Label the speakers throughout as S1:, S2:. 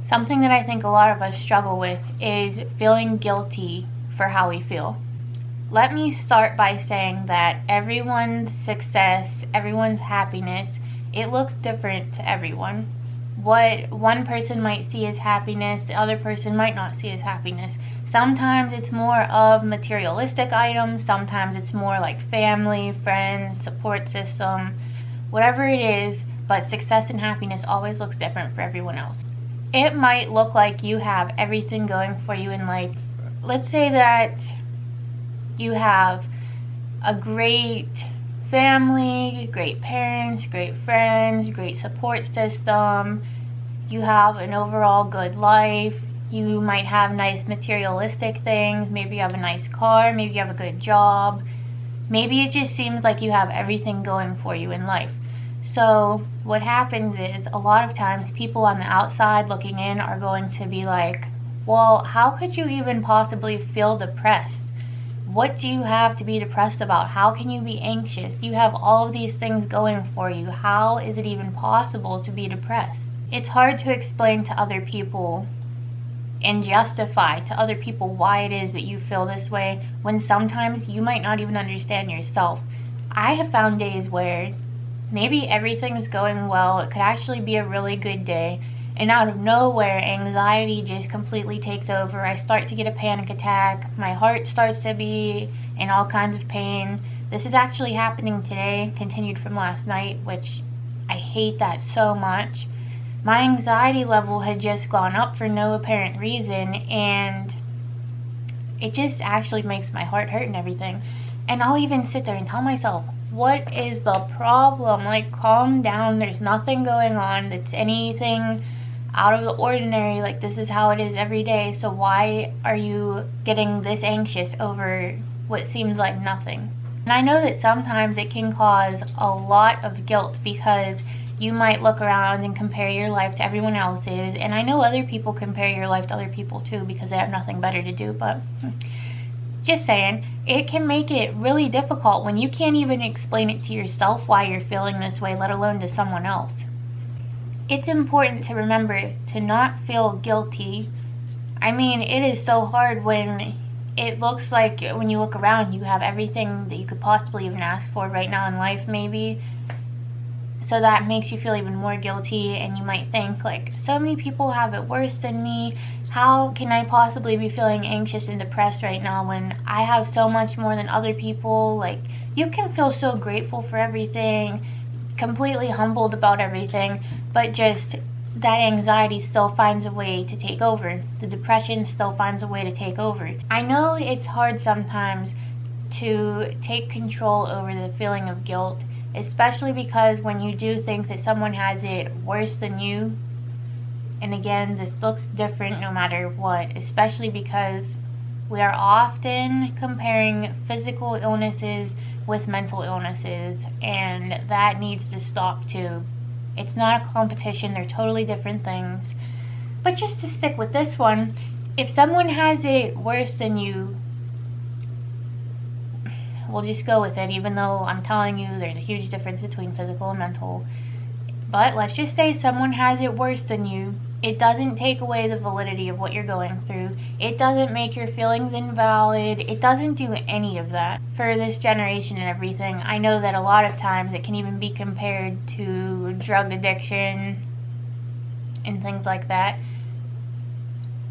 S1: Something that I think a lot of us struggle with is feeling guilty for how we feel. Let me start by saying that everyone's success, everyone's happiness, it looks different to everyone. What one person might see as happiness, the other person might not see as happiness. Sometimes it's more of materialistic items, sometimes it's more like family, friends, support system, whatever it is, but success and happiness always looks different for everyone else. It might look like you have everything going for you in life. Let's say that you have a great family, great parents, great friends, great support system. You have an overall good life. You might have nice materialistic things. Maybe you have a nice car. Maybe you have a good job. Maybe it just seems like you have everything going for you in life. So what happens is a lot of times people on the outside looking in are going to be like, well, how could you even possibly feel depressed? What do you have to be depressed about? How can you be anxious? You have all of these things going for you. How is it even possible to be depressed? It's hard to explain to other people and justify to other people why it is that you feel this way when sometimes you might not even understand yourself. I have found days where maybe everything's going well, it could actually be a really good day, and out of nowhere anxiety just completely takes over. I start to get a panic attack, my heart starts to be in all kinds of pain. This is actually happening today, continued from last night, which I hate that so much. My anxiety level had just gone up for no apparent reason, and it just actually makes my heart hurt and everything. And I'll even sit there and tell myself, what is the problem? Like, calm down, there's nothing going on that's anything out of the ordinary. Like, this is how it is every day, so why are you getting this anxious over what seems like nothing? And I know that sometimes it can cause a lot of guilt because you might look around and compare your life to everyone else's, and I know other people compare your life to other people too because they have nothing better to do, but just saying, it can make it really difficult when you can't even explain it to yourself why you're feeling this way, let alone to someone else. It's important to remember to not feel guilty. I mean, it is so hard when it looks like when you look around you have everything that you could possibly even ask for right now in life maybe. So that makes you feel even more guilty, and you might think like, so many people have it worse than me. How can I possibly be feeling anxious and depressed right now when I have so much more than other people? Like, you can feel so grateful for everything, completely humbled about everything, but just that anxiety still finds a way to take over. The depression still finds a way to take over. I know it's hard sometimes to take control over the feeling of guilt, especially because when you do think that someone has it worse than you, and again, this looks different no matter what, especially because we are often comparing physical illnesses with mental illnesses, and that needs to stop too. It's not a competition, they're totally different things. But just to stick with this one, if someone has it worse than you, we'll just go with it, even though I'm telling you there's a huge difference between physical and mental. But let's just say someone has it worse than you. It doesn't take away the validity of what you're going through. It doesn't make your feelings invalid. It doesn't do any of that. For this generation and everything, I know that a lot of times it can even be compared to drug addiction and things like that.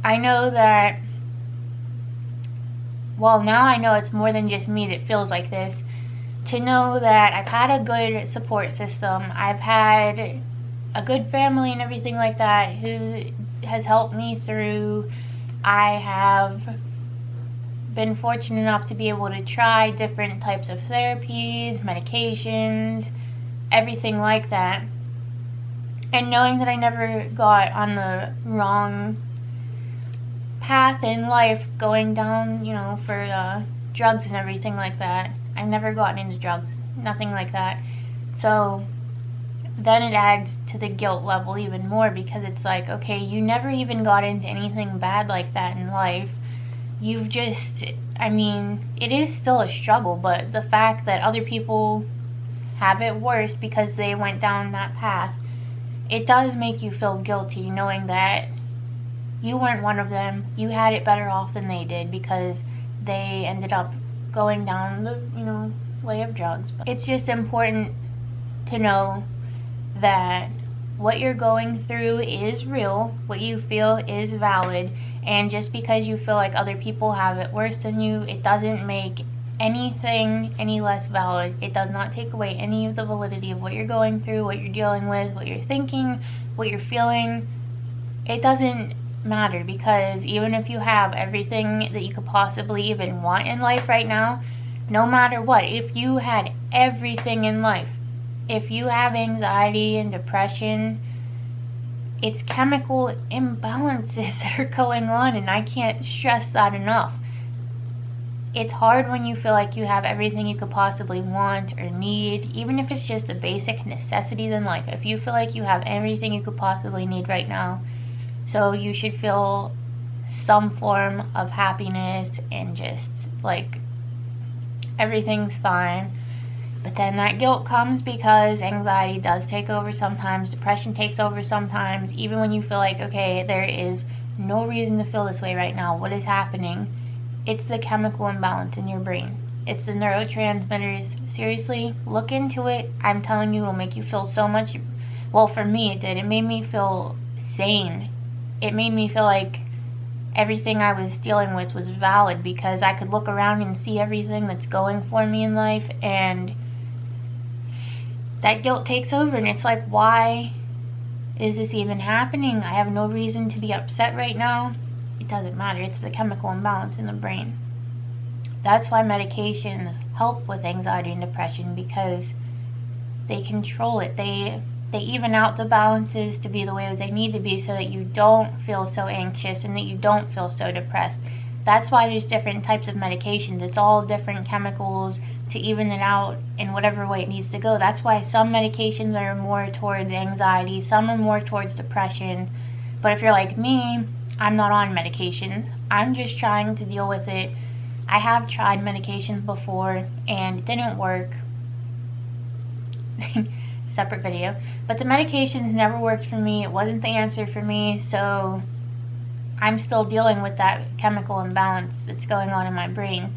S1: I know that, well, now I know it's more than just me that feels like this. To know that I've had a good support system, I've had a good family and everything like that who has helped me through. I have been fortunate enough to be able to try different types of therapies, medications, everything like that. And knowing that I never got on the wrong path in life, going down, for drugs and everything like that. I've never gotten into drugs, nothing like that. So then it adds to the guilt level even more, because it's like, okay, you never even got into anything bad like that in life. You've just, it is still a struggle, but the fact that other people have it worse because they went down that path, it does make you feel guilty knowing that You weren't one of them. You had it better off than they did because they ended up going down the, way of drugs. But it's just important to know that what you're going through is real, what you feel is valid, and just because you feel like other people have it worse than you, it doesn't make anything any less valid. It does not take away any of the validity of what you're going through, what you're dealing with, what you're thinking, what you're feeling. It doesn't matter, because even if you have everything that you could possibly even want in life right now, no matter what, if you had everything in life, if you have anxiety and depression, it's chemical imbalances that are going on, and I can't stress that enough. It's hard when you feel like you have everything you could possibly want or need, even if it's just the basic necessities in life. If you feel like you have everything you could possibly need right now, so you should feel some form of happiness and just like everything's fine. But then that guilt comes because anxiety does take over sometimes, depression takes over sometimes, even when you feel like, okay, there is no reason to feel this way right now. What is happening? It's the chemical imbalance in your brain. It's the neurotransmitters. Seriously, look into it. I'm telling you, it'll make you feel so much. Well, for me, it did. It made me feel sane. It made me feel like everything I was dealing with was valid, because I could look around and see everything that's going for me in life, and that guilt takes over, and it's like, why is this even happening? I have no reason to be upset right now. It doesn't matter. It's the chemical imbalance in the brain. That's why medications help with anxiety and depression, because they control it. They even out the balances to be the way that they need to be, so that you don't feel so anxious and that you don't feel so depressed. That's why there's different types of medications. It's all different chemicals to even it out in whatever way it needs to go. That's why some medications are more towards anxiety, some are more towards depression. But if you're like me, I'm not on medications. I'm just trying to deal with it. I have tried medications before and it didn't work. Separate video. But the medications never worked for me. It wasn't the answer for me. So I'm still dealing with that chemical imbalance that's going on in my brain.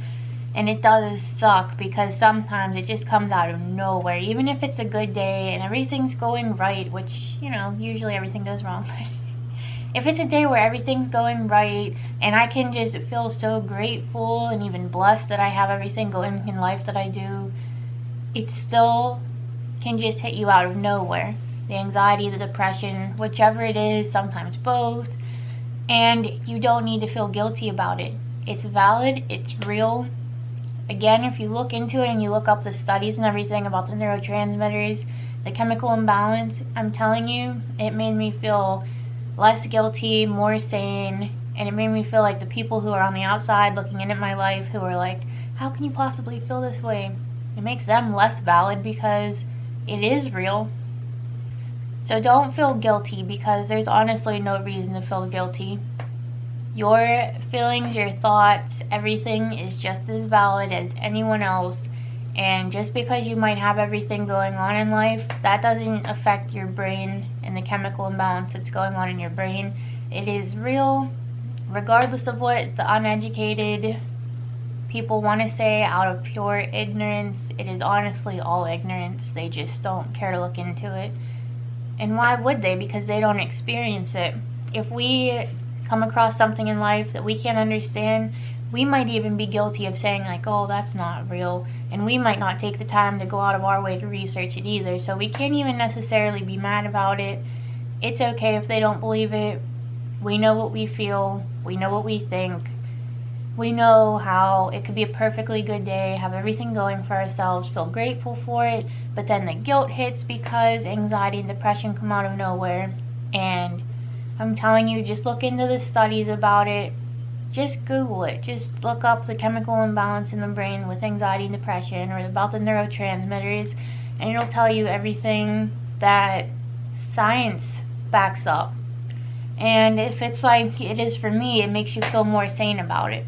S1: And it does suck, because sometimes it just comes out of nowhere. Even if it's a good day and everything's going right, which, usually everything goes wrong. If it's a day where everything's going right and I can just feel so grateful and even blessed that I have everything going in life that I do, it still can just hit you out of nowhere. The anxiety, the depression, whichever it is, sometimes both. And you don't need to feel guilty about it. It's valid, it's real. Again, if you look into it and you look up the studies and everything about the neurotransmitters, the chemical imbalance, I'm telling you, it made me feel less guilty, more sane, and it made me feel like the people who are on the outside looking in at my life, who are like, how can you possibly feel this way? It makes them less valid, because it is real. So don't feel guilty, because there's honestly no reason to feel guilty. Your feelings, your thoughts, everything is just as valid as anyone else. And just because you might have everything going on in life, that doesn't affect your brain and the chemical imbalance that's going on in your brain. It is real, regardless of what the uneducated people want to say out of pure ignorance. It is honestly all ignorance. They just don't care to look into it. And why would they? Because they don't experience it. If we come across something in life that we can't understand, we might even be guilty of saying like, oh, that's not real. And we might not take the time to go out of our way to research it either. So we can't even necessarily be mad about it. It's okay if they don't believe it. We know what we feel. We know what we think. We know how it could be a perfectly good day, have everything going for ourselves, feel grateful for it, but then the guilt hits because anxiety and depression come out of nowhere. And I'm telling you, just look into the studies about it. Just Google it. Just look up the chemical imbalance in the brain with anxiety and depression, or about the neurotransmitters, and it'll tell you everything that science backs up. And if it's like it is for me, it makes you feel more sane about it.